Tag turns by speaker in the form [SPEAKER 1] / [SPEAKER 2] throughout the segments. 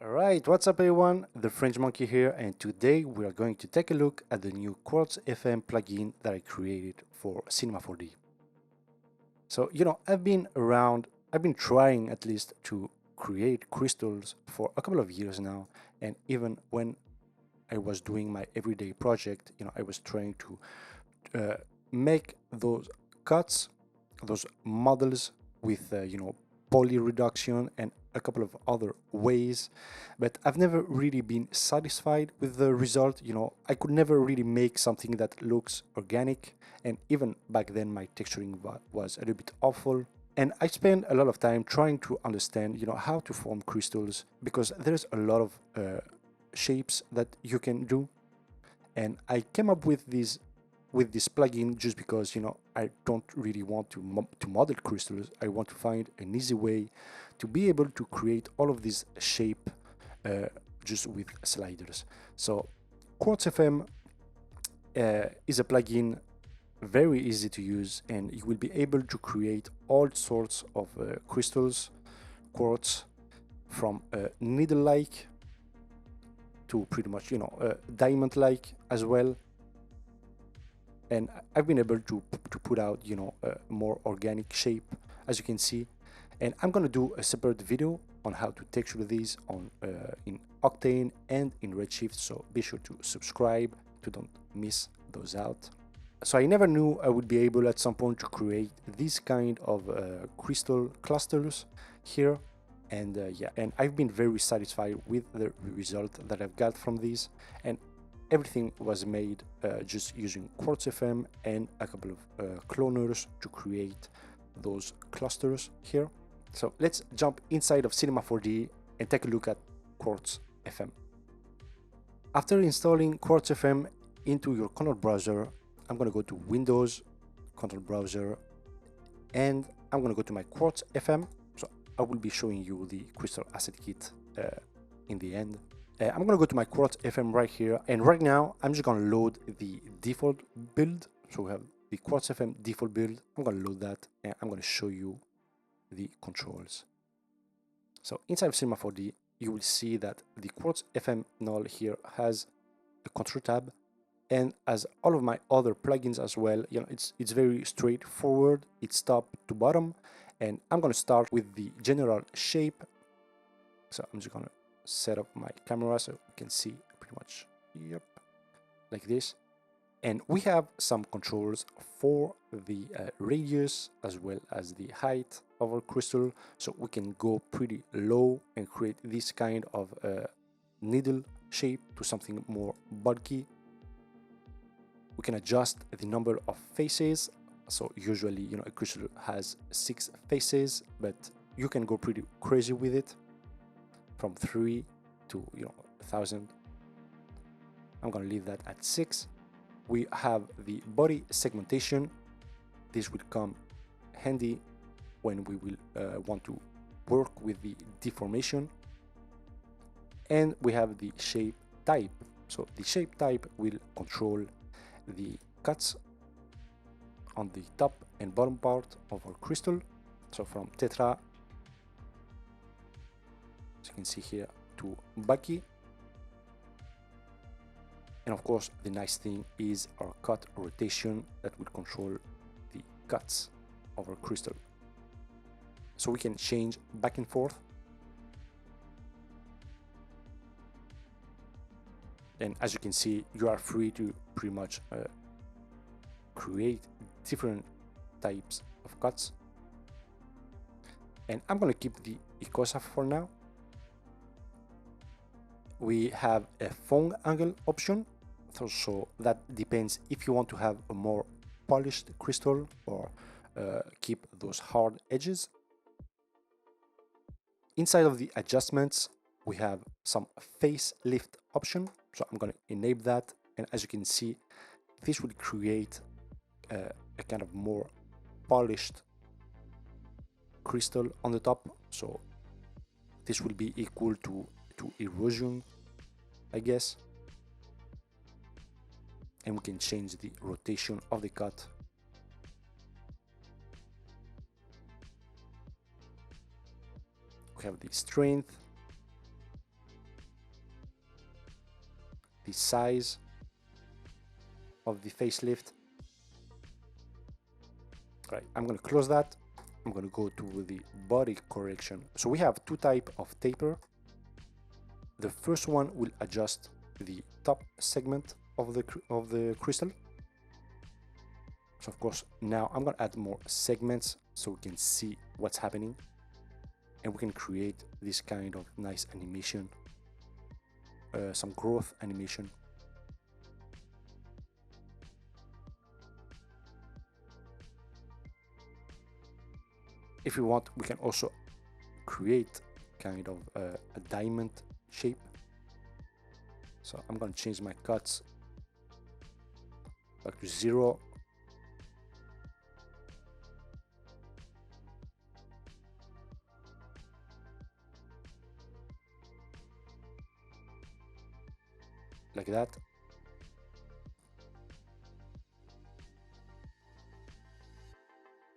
[SPEAKER 1] Alright, what's up everyone? The French Monkey here, and today we are going to take a look at the new Quartz FM plugin that I created for Cinema 4D. So, I've been trying at least to create crystals for a couple of years now, and even when I was doing my everyday project, I was trying to make those cuts, those models with, poly reduction and a couple of other ways, but I've never really been satisfied with the result. I could never really make something that looks organic, and even back then my texturing was a little bit awful. And I spent a lot of time trying to understand, how to form crystals, because there's a lot of shapes that you can do. And I came up with this plugin just because I don't really want to model crystals. I want to find an easy way to be able to create all of this shape just with sliders. So Quartz FM is a plugin very easy to use, and you will be able to create all sorts of crystals, quartz, from needle-like to pretty much diamond-like as well. And I've been able to put out a more organic shape, as you can see. And I'm gonna do a separate video on how to texture these on in Octane and in Redshift, so be sure to subscribe to don't miss those out. So I never knew I would be able at some point to create these kind of crystal clusters here, and yeah, and I've been very satisfied with the result that I've got from these. And everything was made just using Quartz FM and a couple of cloners to create those clusters here. So let's jump inside of Cinema 4D and take a look at Quartz FM. After installing Quartz FM into your Control browser, I'm going to go to Windows, Control browser, and I'm going to go to my Quartz FM. So I will be showing you the Crystal Asset Kit in the end. I'm gonna go to my Quartz FM right here, and right now I'm just gonna load the default build. So we have the Quartz FM default build. I'm gonna load that, and I'm gonna show you the controls. So inside of Cinema 4D, you will see that the Quartz FM null here has a control tab, and as all of my other plugins as well, it's very straightforward. It's top to bottom, and I'm gonna start with the general shape. So I'm just gonna set up my camera so you can see pretty much, yep, like this. And we have some controls for the radius as well as the height of our crystal, so we can go pretty low and create this kind of needle shape to something more bulky. We can adjust the number of faces. So usually a crystal has 6 faces, but you can go pretty crazy with it, from 3 to 1,000. I'm gonna leave that at 6. We have the body segmentation. This will come handy when we will want to work with the deformation. And we have the shape type. So the shape type will control the cuts on the top and bottom part of our crystal. So from tetra, as you can see here, to bulky. And of course, the nice thing is our cut rotation that will control the cuts of our crystal. So we can change back and forth. And as you can see, you are free to pretty much create different types of cuts. And I'm gonna keep the Icosa for now. We have a phone angle option, so that depends if you want to have a more polished crystal or keep those hard edges. Inside of the adjustments, we have some facelift option, so I'm going to enable that, and as you can see, this will create a kind of more polished crystal on the top. So this will be equal to erosion, I guess. And we can change the rotation of the cut. We have the strength, the size of the facelift. Right, I'm going to close that. I'm going to go to the body correction. So we have two types of taper. The first one will adjust the top segment of the crystal. So of course, now I'm going to add more segments so we can see what's happening, and we can create this kind of nice animation, some growth animation. If we want, we can also create kind of a diamond shape. So I'm going to change my cuts back to 0. Like that.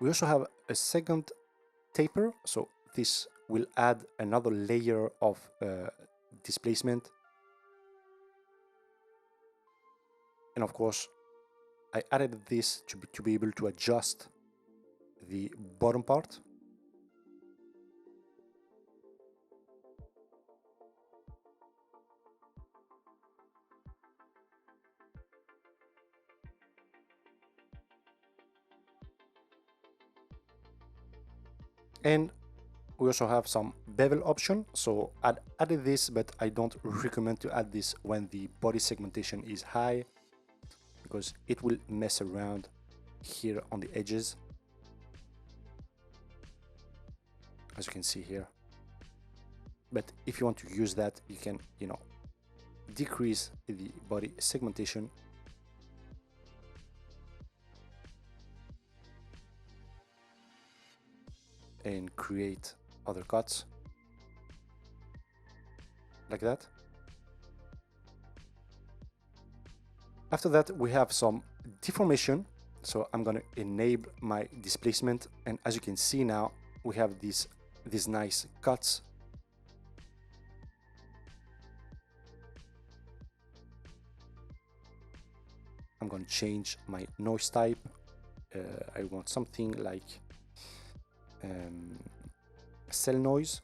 [SPEAKER 1] We also have a second taper, so this will add another layer of displacement. And of course, I added this to be able to adjust the bottom part. And we also have some bevel option. So I added this, but I don't recommend to add this when the body segmentation is high, because it will mess around here on the edges, as you can see here. But if you want to use that, you can, decrease the body segmentation. And create other cuts like that. After that, we have some deformation. So I'm going to enable my displacement, and as you can see now, we have these nice cuts. I'm going to change my noise type. I want something like cell noise.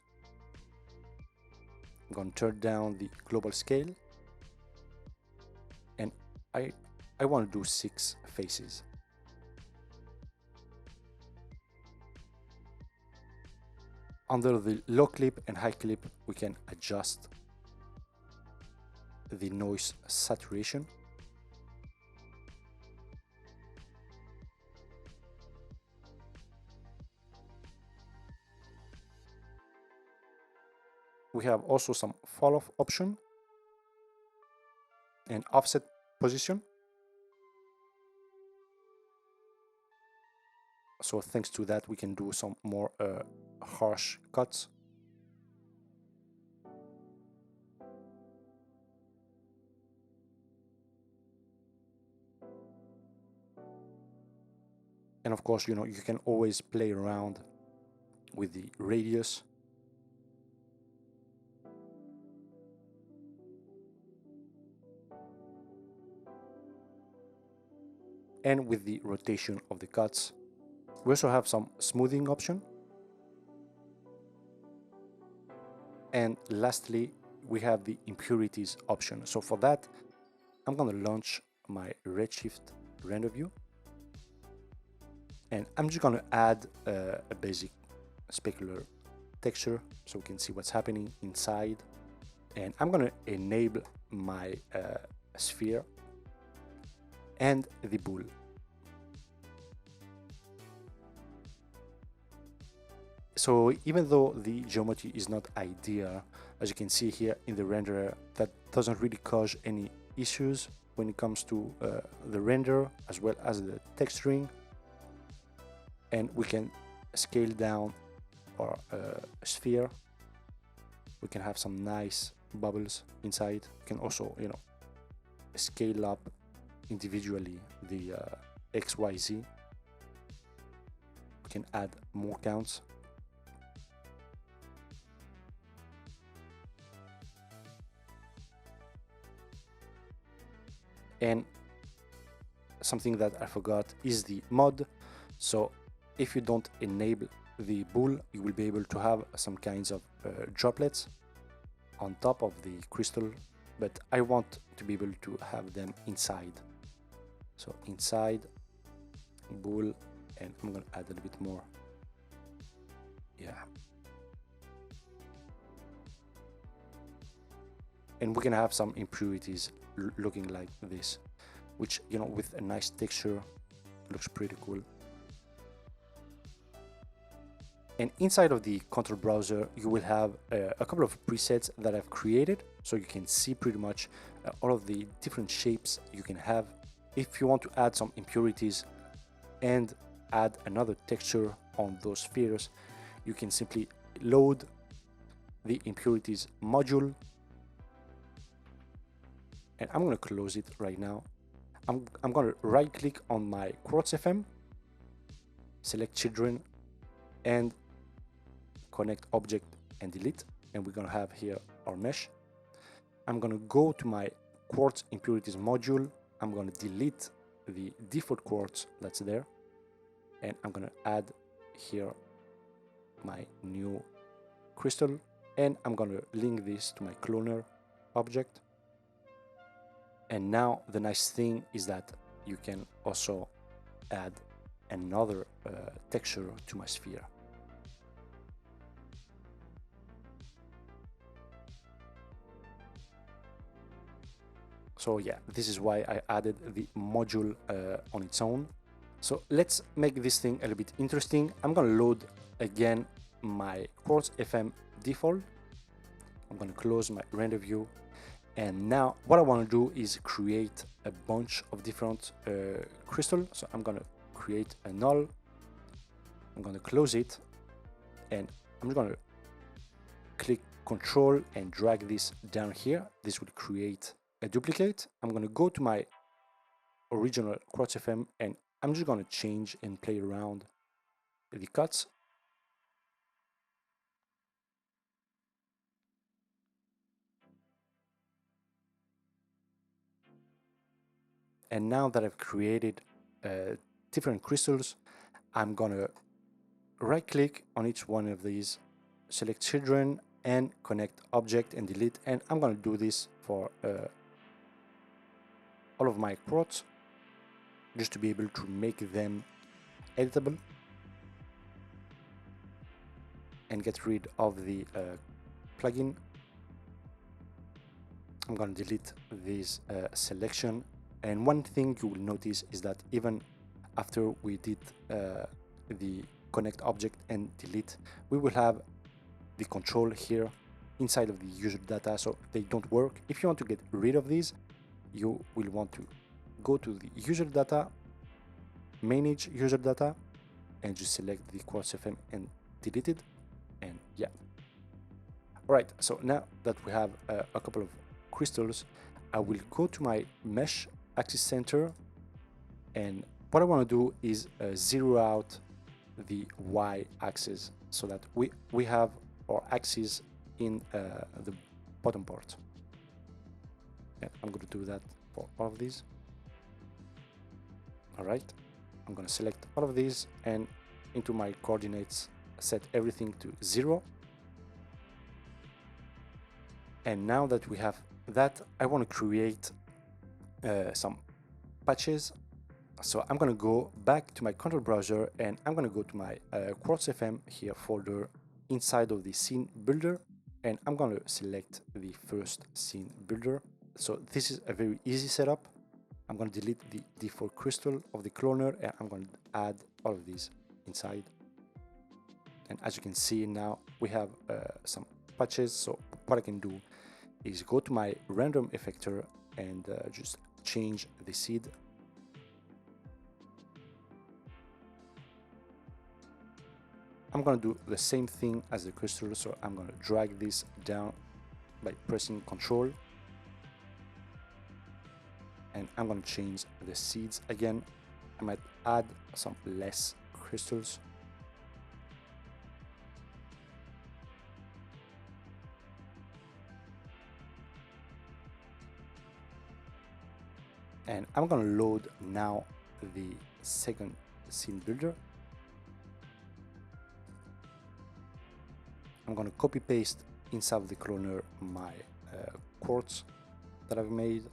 [SPEAKER 1] I'm going to turn down the global scale, and I want to do 6 faces. Under the low clip and high clip, we can adjust the noise saturation. We have also some fall off option and offset position. So thanks to that, we can do some more harsh cuts. And of course, you can always play around with the radius. And with the rotation of the cuts. We also have some smoothing option. And lastly, we have the impurities option. So for that, I'm going to launch my Redshift render view. And I'm just going to add a basic specular texture so we can see what's happening inside. And I'm going to enable my sphere and the bull. So even though the geometry is not ideal, as you can see here in the renderer, that doesn't really cause any issues when it comes to the render as well as the texturing. And we can scale down our sphere. We can have some nice bubbles inside. We can also, scale up individually the XYZ. We can add more counts. And something that I forgot is the mod. So if you don't enable the bool, you will be able to have some kinds of droplets on top of the crystal, but I want to be able to have them inside. So inside bool, and I'm gonna add a little bit more. Yeah. And we're gonna have some impurities looking like this, which, you know, with a nice texture, looks pretty cool. And inside of the control browser, you will have a couple of presets that I've created, so you can see pretty much all of the different shapes you can have. If you want to add some impurities and add another texture on those spheres, you can simply load the impurities module. And I'm going to close it right now. I'm going to right click on my Quartz FM, select children, and connect object and delete. And we're going to have here our mesh. I'm going to go to my Quartz impurities module. I'm going to delete the default quartz that's there. And I'm going to add here my new crystal. And I'm going to link this to my cloner object. And now the nice thing is that you can also add another texture to my sphere. So yeah, this is why I added the module on its own. So let's make this thing a little bit interesting. I'm gonna load again my Quartz FM default. I'm gonna close my render view. And now what I want to do is create a bunch of different crystals. So I'm going to create a null. I'm going to close it. And I'm going to click Control and drag this down here. This will create a duplicate. I'm going to go to my original Quartz FM and I'm just going to change and play around with the cuts. And now that I've created different crystals, I'm gonna right click on each one of these, select children and connect object and delete. And I'm gonna do this for all of my quartz, just to be able to make them editable and get rid of the plugin. I'm gonna delete this selection. And one thing you will notice is that even after we did the connect object and delete, we will have the control here inside of the user data, so they don't work. If you want to get rid of these, you will want to go to the user data, manage user data, and just select the Quartz FM and delete it. And yeah. All right, so now that we have a couple of crystals, I will go to my mesh axis center, and what I want to do is zero out the y axis so that we have our axis in the bottom part. And I'm going to do that for all of these. All right, I'm going to select all of these and into my coordinates set everything to 0. And now that we have that, I want to create some patches. So I'm going to go back to my control browser and I'm going to go to my Quartz FM here folder inside of the scene builder, and I'm going to select the first scene builder. So this is a very easy setup. I'm going to delete the default crystal of the cloner and I'm going to add all of these inside. And as you can see now, we have some patches. So what I can do is go to my random effector and just change the seed. I'm going to do the same thing as the crystal, so I'm going to drag this down by pressing Control. And I'm going to change the seeds again. I might add some less crystals. And I'm gonna load now the second scene builder. I'm gonna copy paste inside of the cloner my quartz that I've made,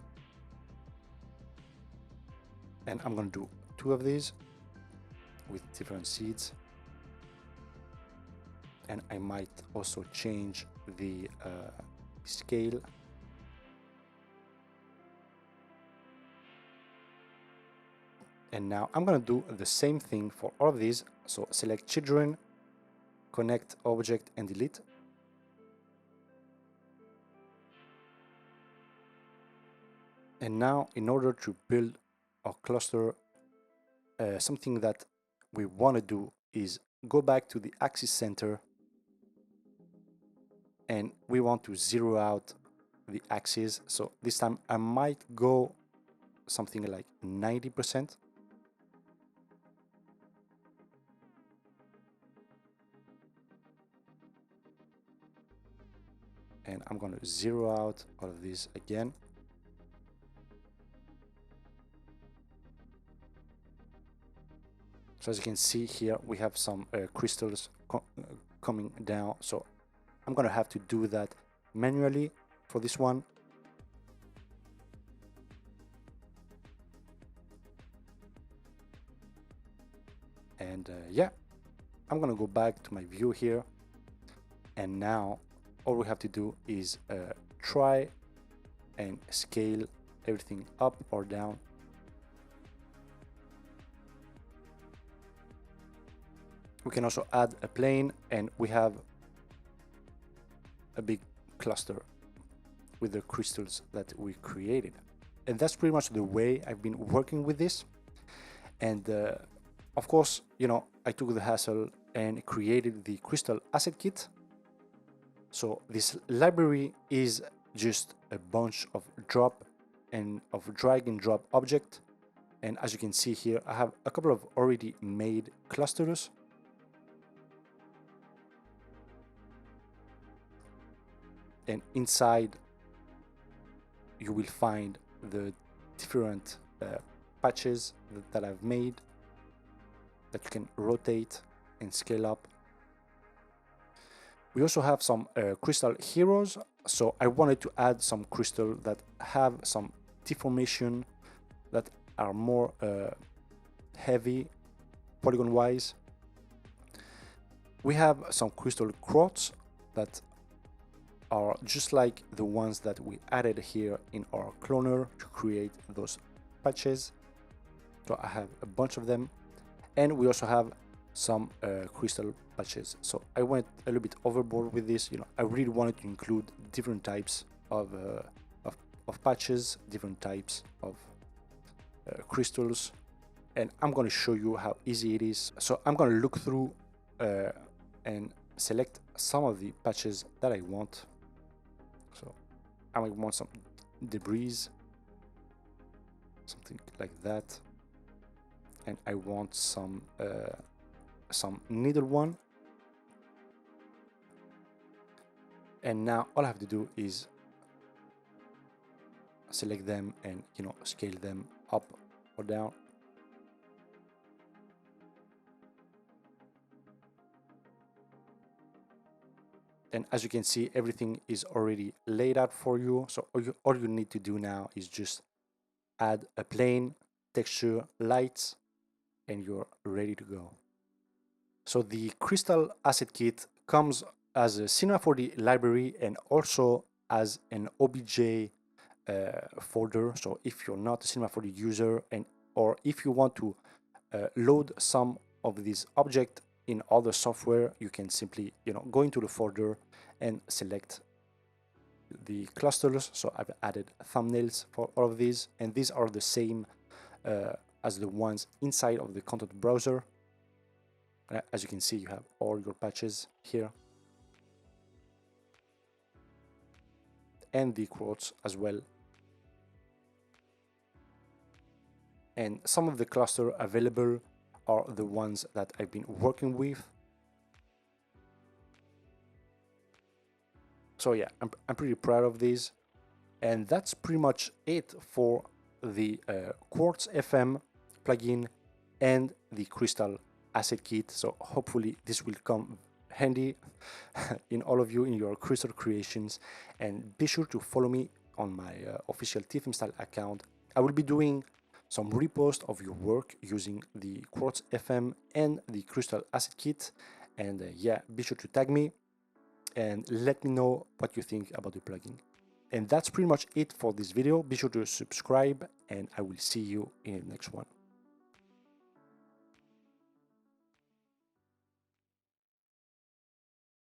[SPEAKER 1] and I'm gonna do 2 of these with different seeds, and I might also change the scale. And now I'm gonna do the same thing for all of these. So select children, connect object and delete. And now in order to build our cluster, something that we want to do is go back to the axis center, and we want to zero out the axis. So this time I might go something like 90%. And I'm going to zero out all of these again. So as you can see here, we have some crystals coming down. So I'm going to have to do that manually for this one. And yeah, I'm going to go back to my view here. And now all we have to do is try and scale everything up or down. We can also add a plane, and we have a big cluster with the crystals that we created. And that's pretty much the way I've been working with this. And of course, you know, I took the hassle and created the crystal asset kit. So this library is just a bunch of drag and drop object. And as you can see here, I have a couple of already made clusters. And inside you will find the different patches that I've made that you can rotate and scale up. We also have some crystal heroes, so I wanted to add some crystal that have some deformation, that are more heavy polygon wise. We have some crystal quartz that are just like the ones that we added here in our cloner to create those patches. So I have a bunch of them, and we also have some crystal patches. So I went a little bit overboard with this. You know, I really wanted to include different types of patches, different types of crystals, and I'm going to show you how easy it is. So I'm going to look through and select some of the patches that I want. So I might want some debris, something like that, and I want some needle one. And now all I have to do is select them and, you know, scale them up or down. And as you can see, everything is already laid out for you. So all you need to do now is just add a plane, texture, lights, and you're ready to go. So the crystal asset kit comes as a Cinema 4D library and also as an OBJ folder. So if you're not a Cinema 4D user, or if you want to load some of these objects in other software, you can simply, you know, go into the folder and select the clusters. So I've added thumbnails for all of these, and these are the same as the ones inside of the content browser. As you can see, you have all your patches here, and the quotes as well. And some of the cluster available are the ones that I've been working with. So yeah, I'm pretty proud of these. And that's pretty much it for the Quartz FM plugin and the Crystal asset kit. So hopefully this will come handy in all of you in your crystal creations. And be sure to follow me on my official TFMSTYLE account. I will be doing some repost of your work using the Quartz FM and the Crystal asset kit. And yeah, be sure to tag me and let me know what you think about the plugin. And that's pretty much it for this video. Be sure to subscribe, and I will see you in the next one.